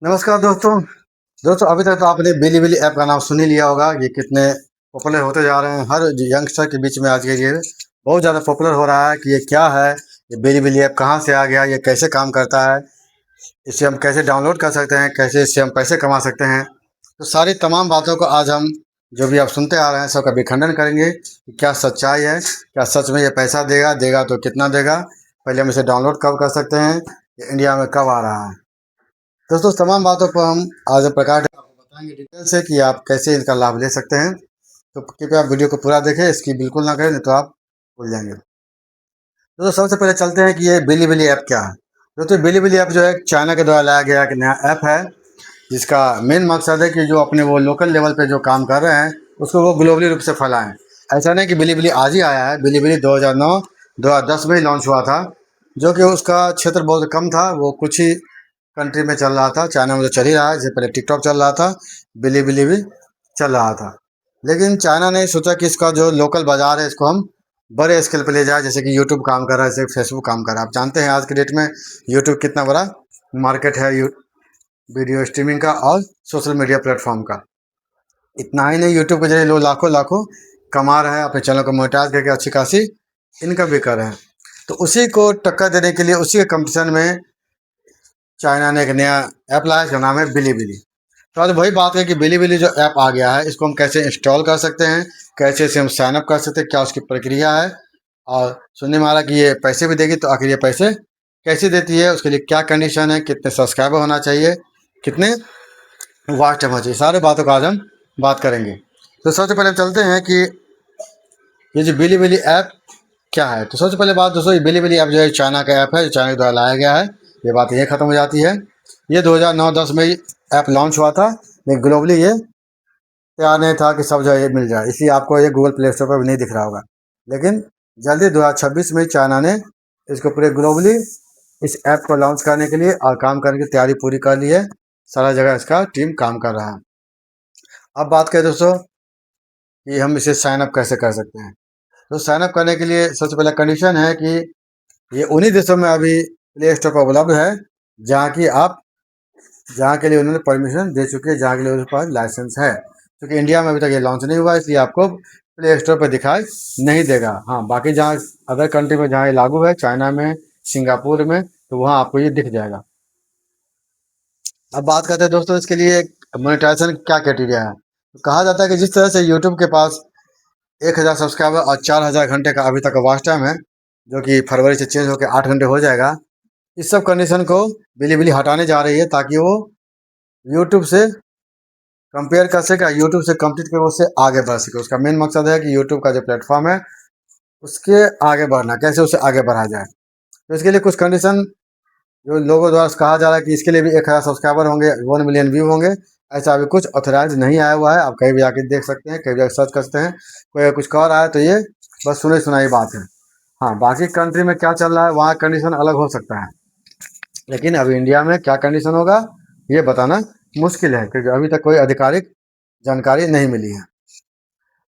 नमस्कार दोस्तों। दोस्तों अभी तक तो आपने बिलीबिली ऐप का नाम सुन ही लिया होगा। ये कितने पॉपुलर होते जा रहे हैं हर यंगस्टर के बीच में। आज के ये बहुत ज़्यादा पॉपुलर हो रहा है कि ये क्या है, ये बिलीबिली ऐप कहाँ से आ गया, ये कैसे काम करता है, इसे हम कैसे डाउनलोड कर सकते हैं, कैसे इससे हम पैसे कमा सकते हैं। तो सारी तमाम बातों को आज हम जो भी आप सुनते आ रहे हैं सबका भी खंडन करेंगे कि क्या सच्चाई है, क्या सच में ये पैसा देगा, देगा तो कितना देगा, पहले हम इसे डाउनलोड कब कर सकते हैं, ये इंडिया में कब आ रहा है। दोस्तों तमाम बातों पर हम आज प्रकाश आपको बताएंगे डिटेल से कि आप कैसे इसका लाभ ले सकते हैं। तो कृपया आप वीडियो को पूरा देखें, इसकी बिल्कुल ना करें नहीं तो आप भूल जाएंगे। दोस्तों सबसे पहले चलते हैं कि ये बिलीबिली ऐप क्या है। दोस्तों बिलीबिली ऐप जो है चाइना के द्वारा लाया गया एक नया ऐप है, जिसका मेन मकसद है कि जो अपने वो लोकल लेवल पे जो काम कर रहे हैं उसको वो ग्लोबली रूप से फैलाएं। ऐसा नहीं कि बिलीबिली आज ही आया है, बिलीबिली 2009 2010 में ही लॉन्च हुआ था, जो कि उसका क्षेत्र बहुत कम था। वो कुछ ही कंट्री में चल रहा था। चाइना में तो चल ही रहा है, जैसे पहले टिकटॉक चल रहा था, बिलीबिली भी चल रहा था। लेकिन चाइना ने सोचा कि इसका जो लोकल बाजार है इसको हम बड़े स्केल पे ले जाए, जैसे कि यूट्यूब काम कर रहा है, जैसे फेसबुक काम कर रहा है। आप जानते हैं आज के डेट में यूट्यूब कितना बड़ा मार्केट है वीडियो स्ट्रीमिंग का और सोशल मीडिया प्लेटफॉर्म का। इतना ही नहीं, यूट्यूब के जरिए लोग लाखों लाखों कमा रहे हैं, अपने चैनल को मोनेटाइज करके अच्छी खासी इनकम भी कर रहे हैं। तो उसी को टक्कर देने के लिए, उसी के कंपटीशन में चाइना ने एक नया ऐप लाया जिसका नाम है बिलीबिली। तो आज वही बात है कि बिलीबिली जो ऐप आ गया है इसको हम कैसे इंस्टॉल कर सकते हैं, कैसे इसे हम साइन अप कर सकते हैं, क्या उसकी प्रक्रिया है। और सुनने में आ रहा है कि ये पैसे भी देगी, तो आखिर ये पैसे कैसे देती है, उसके लिए क्या कंडीशन है, कितने सब्सक्राइबर होना चाहिए, कितने वाच टाइम होना चाहिए, सारे बातों का आज हम बात करेंगे। तो सबसे पहले हम चलते हैं कि ये जो बिलीबिली ऐप क्या है। तो सबसे पहले बात दोस्तों, ये बिलीबिली ऐप जो है चाइना का ऐप है, जो चाइना के द्वारा लाया गया है। ये बात यही खत्म हो जाती है। ये 2009-10 में ऐप लॉन्च हुआ था, लेकिन ग्लोबली ये तैयार नहीं था कि सब जगह ये मिल जाए, इसलिए आपको ये गूगल प्ले स्टोर पर भी नहीं दिख रहा होगा। लेकिन जल्दी 2026 में चाइना ने इसको पूरे ग्लोबली इस ऐप को लॉन्च करने के लिए और काम करने की तैयारी पूरी कर ली है। सारा जगह इसका टीम काम कर रहा है। अब बात करें दोस्तों कि हम इसे साइन अप कैसे कर सकते हैं। तो साइन अप करने के लिए सबसे पहला कंडीशन है कि ये उन्हीं देशों में अभी प्ले स्टोर पर उपलब्ध है जहाँ की आप जहाँ के लिए उन्होंने परमिशन दे चुके हैं, जहाँ के लिए उनके पास लाइसेंस है। क्योंकि इंडिया में अभी तक ये लॉन्च नहीं हुआ, इसलिए आपको प्ले स्टोर पर दिखाई नहीं देगा। हाँ, बाकी जहाँ अदर कंट्री में जहाँ ये लागू है, चाइना में, सिंगापुर में, तो वहाँ आपको ये दिख जाएगा। अब बात करते हैं दोस्तों इसके लिए मोनेटाइजेशन क्या क्राइटेरिया है। तो कहा जाता है कि जिस तरह से यूट्यूब के पास 1000 सब्सक्राइबर और 4000 घंटे का अभी तक का वॉच टाइम है, जो कि फरवरी से चेंज होकर 8 घंटे हो जाएगा। इस सब कंडीशन को बिलीबिली हटाने जा रही है ताकि वो यूट्यूब से कंपेयर कर सके, यूट्यूब से कम्पीट कर उससे आगे बढ़ सके। उसका मेन मकसद है कि यूट्यूब का जो प्लेटफॉर्म है उसके आगे बढ़ना, कैसे उसे आगे बढ़ा जाए। तो इसके लिए कुछ कंडीशन जो लोगों द्वारा कहा जा रहा है कि इसके लिए भी 1000 सब्सक्राइबर होंगे, 1 मिलियन व्यू होंगे, ऐसा अभी कुछ ऑथराइज नहीं आया हुआ है। आप कहीं भी आके देख सकते हैं, कहीं भी सर्च कर सकते हैं। कोई अगर कुछ कह रहा है तो ये बस सुनी सुनाई बात है। हाँ, बाकी कंट्री में क्या चल रहा है वहाँ कंडीशन अलग हो सकता है, लेकिन अभी इंडिया में क्या कंडीशन होगा ये बताना मुश्किल है, क्योंकि अभी तक कोई आधिकारिक जानकारी नहीं मिली है।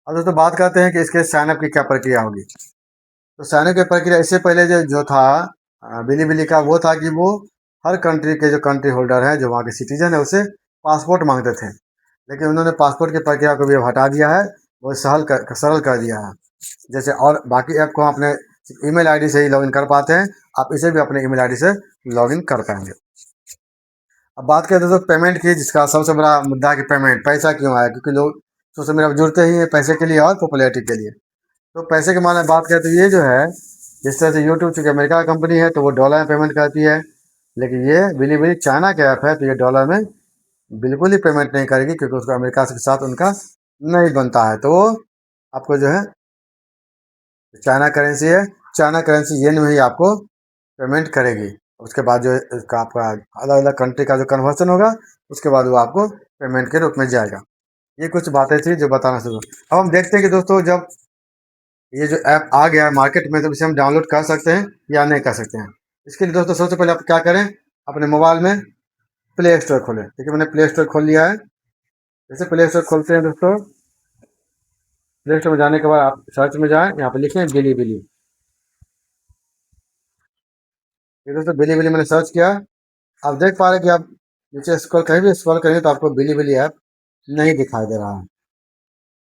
अब दोस्तों बात करते हैं कि इसके साइनअप की क्या प्रक्रिया होगी। तो साइनअप की प्रक्रिया इससे पहले जो जो था बिलीबिली का, वो था कि वो हर कंट्री के जो कंट्री होल्डर है, जो वहाँ के सिटीजन है, उसे पासपोर्ट मांगते थे। लेकिन उन्होंने पासपोर्ट की प्रक्रिया को भी अब हटा दिया है, वो सरल कर दिया है। जैसे और बाकी ऐप को हम अपने ईमेल आईडी से ही लॉगिन कर पाते हैं, आप इसे भी अपने ईमेल आईडी से लॉगिन कर पाएंगे। अब बात करें दोस्तों पेमेंट की, जिसका सबसे बड़ा मुद्दा है कि पेमेंट पैसा क्यों आया, क्योंकि लोग सोशल मीडिया पर जुड़ते ही हैं पैसे के लिए और पॉपुलैरिटी के लिए। तो पैसे के मामले में बात करें तो ये जो है, जिस तरह से यूट्यूब चूँकि अमेरिका का कंपनी है तो वो डॉलर में पेमेंट करती है, लेकिन ये बिलीबिली चाइना का ऐप है तो ये डॉलर में बिल्कुल ही पेमेंट नहीं करेगी, क्योंकि उसको अमेरिका के साथ उनका नहीं बनता है। तो वो आपको जो है चाइना करेंसी है, चाइना करेंसी येन में ही आपको पेमेंट करेगी। उसके बाद जो इसका आपका अलग अलग कंट्री का जो कन्वर्सन होगा, उसके बाद वो आपको पेमेंट के रूप में जाएगा। ये कुछ बातें थी जो बताना शुरू। अब हम देखते हैं कि दोस्तों जब ये जो ऐप आ गया है मार्केट में, तो इसे हम डाउनलोड कर सकते हैं या नहीं कर सकते हैं। इसके लिए दोस्तों सबसे पहले आप क्या करें, अपने मोबाइल में प्ले स्टोर खोलें। ठीक है, मैंने प्ले स्टोर खोल लिया है। जैसे प्ले स्टोर खोलते हैं दोस्तों, प्ले स्टोर में जाने के बाद आप सर्च में जाएं, यहाँ पे लिखें बिलीबिली। ये दोस्तों बिलीबिली मैंने सर्च किया। आप देख पा रहे हैं कि आप नीचे स्क्रॉल कहीं भी स्क्रॉल करेंगे तो आपको बिलीबिली ऐप नहीं दिखाई दे रहा है।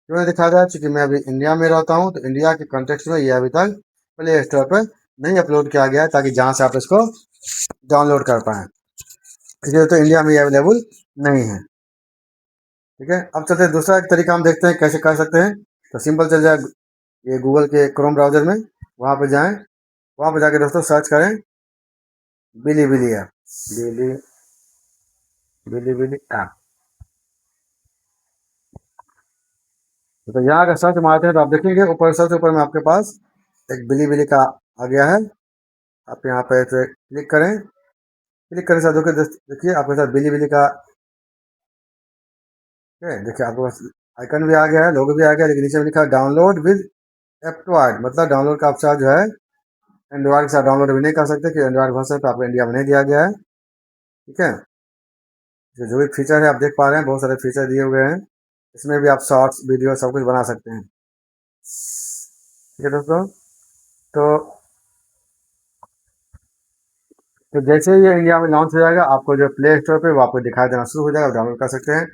क्यों नहीं दिखाई दे रहा है? चूंकि मैं अभी इंडिया में रहता हूँ, तो इंडिया के कॉन्टेक्स्ट में ये अभी तक प्ले स्टोर पर नहीं अपलोड किया गया है, ताकि जहाँ से आप इसको डाउनलोड कर पाएँ। इसलिए तो इंडिया में ये अवेलेबल नहीं है। ठीक है, अब चलते हैं दूसरा एक तरीका हम देखते हैं कैसे कर सकते हैं। तो सिंपल चल जाए, ये गूगल के क्रोम ब्राउजर में, वहाँ पे जाएं, वहाँ पे जाके दोस्तों सर्च करें बिलीबिली ऐप, बिली बिलीबिली ऐप। तो यहाँ अगर सर्च मारते हैं तो आप देखेंगे ऊपर, सबसे ऊपर में आपके पास एक बिलीबिली का आ गया है। आप यहाँ पे क्लिक करें, क्लिक करने से देखिए आपके साथ बिलीबिली का, देखिए आपके पास आइकन भी आ गया है, लोगो भी आ गया है, लेकिन नीचे में लिखा है डाउनलोड विद एप्टॉइड, मतलब डाउनलोड का ऑप्शन जो है एंड्रॉइड के साथ डाउनलोड भी नहीं कर सकते, कि एंड्रॉइड वर्जन तो आपको इंडिया में नहीं दिया गया है। ठीक है, जो भी फीचर है आप देख पा रहे हैं, बहुत सारे फीचर दिए हुए हैं। इसमें भी आप शॉर्ट्स वीडियो सब कुछ बना सकते हैं। ठीक है दोस्तों, तो जैसे ही ये इंडिया में लॉन्च हो जाएगा, आपको जो प्ले स्टोर पे वो आपको दिखाई देना शुरू हो जाएगा, डाउनलोड कर सकते हैं।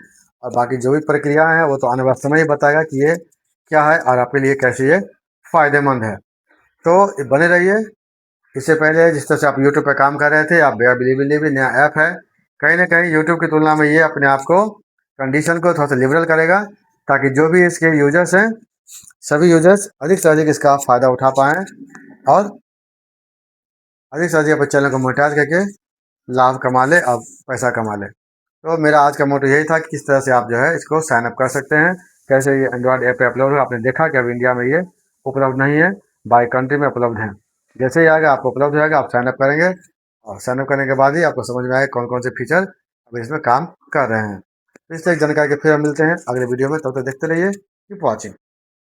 और बाकी जो भी प्रक्रिया है वो तो आने वाले समय ही बताएगा कि ये क्या है और आपके लिए कैसे ये फायदेमंद है। तो बने रहिए। इससे पहले जिस तरह से आप यूट्यूब पर काम कर रहे थे, आप बिलीबिली भी नया ऐप है, कहीं ना कहीं यूट्यूब की तुलना में ये अपने आप को, कंडीशन को थोड़ा सा लिबरल करेगा, ताकि जो भी इसके यूजर्स हैं, सभी यूजर्स अधिक से अधिक इसका फ़ायदा उठा पाएँ और अधिक से अधिक अपने चैनल को मोनेटाइज करके लाभ कमा ले और पैसा कमा ले। तो मेरा आज का मोटो यही था कि किस तरह से आप जो है इसको साइन अप कर सकते हैं, कैसे ये एंड्रॉयड ऐप पे अपलोड हो। आपने देखा कि अब इंडिया में ये उपलब्ध नहीं है, बाई कंट्री में उपलब्ध है। जैसे ही आएगा आपको उपलब्ध हो जाएगा, आप साइन अप करेंगे और साइन अप करने के बाद ही आपको समझ में आएगा कौन कौन से फीचर अब इसमें काम कर रहे हैं। तो इस तरह की जानकारी के फिर हम मिलते हैं अगले वीडियो में, तब तक देखते रहिए, कीप वॉचिंग।